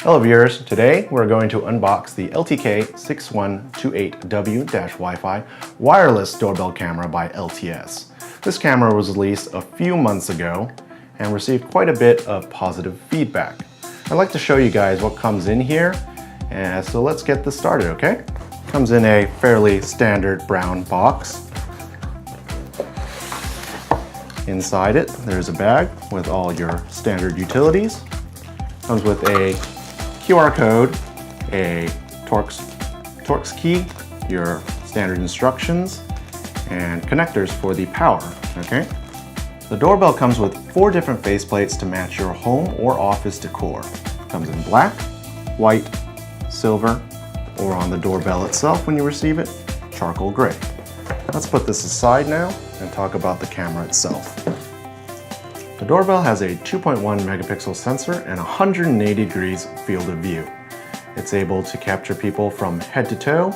Hello viewers, today we're going to unbox the LTK6128W-Wi-Fi wireless doorbell camera by LTS. This camera was released a few months ago and received quite a bit of positive feedback. I'd like to show you guys what comes in here, and so let's get this started, okay? Comes in a fairly standard brown box. Inside it, there's a bag with all your standard utilities. Comes with a QR code, a Torx key, your standard instructions, and connectors for the power, okay? The doorbell comes with 4 different faceplates to match your home or office decor. Comes in black, white, silver, or on the doorbell itself when you receive it, charcoal gray. Let's put this aside now and talk about the camera itself. The doorbell has a 2.1 megapixel sensor and 180 degrees field of view. It's able to capture people from head to toe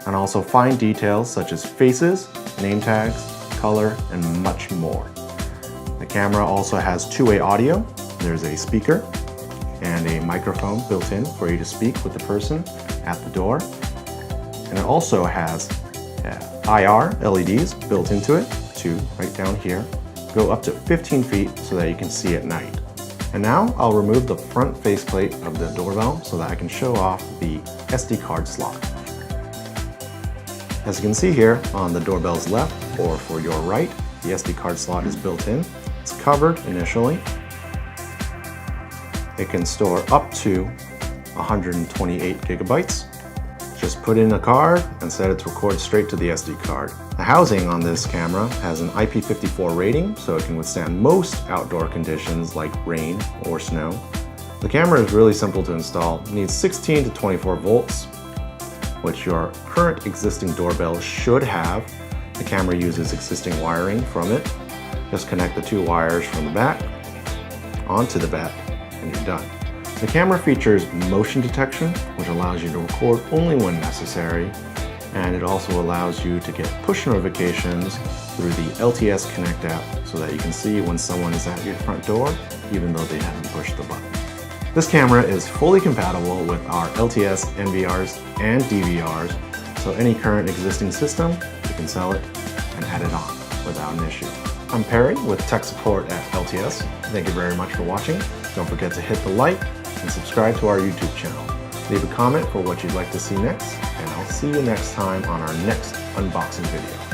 and also fine details such as faces, name tags, color, and much more. The camera also has two-way audio. There's a speaker and a microphone built in for you to speak with the person at the door. And it also has IR LEDs built into it, two right down here. Go up to 15 feet so that you can see at night. And now I'll remove the front faceplate of the doorbell so that I can show off the SD card slot. As you can see here on the doorbell's left or for your right, the SD card slot is built in. It's covered initially. It can store up to 128 gigabytes. Just put in a card and set it to record straight to the SD card. The housing on this camera has an IP54 rating, so it can withstand most outdoor conditions like rain or snow. The camera is really simple to install. It needs 16 to 24 volts, which your current existing doorbell should have. The camera uses existing wiring from it. Just connect the 2 wires from the back onto the back and you're done. The camera features motion detection, which allows you to record only when necessary, and it also allows you to get push notifications through the LTS Connect app so that you can see when someone is at your front door, even though they haven't pushed the button. This camera is fully compatible with our LTS NVRs and DVRs, so any current existing system, you can sell it and add it on without an issue. I'm Perry with Tech Support at LTS. Thank you very much for watching. Don't forget to hit the like and subscribe to our YouTube channel. Leave a comment for what you'd like to see next, and I'll see you next time on our next unboxing video.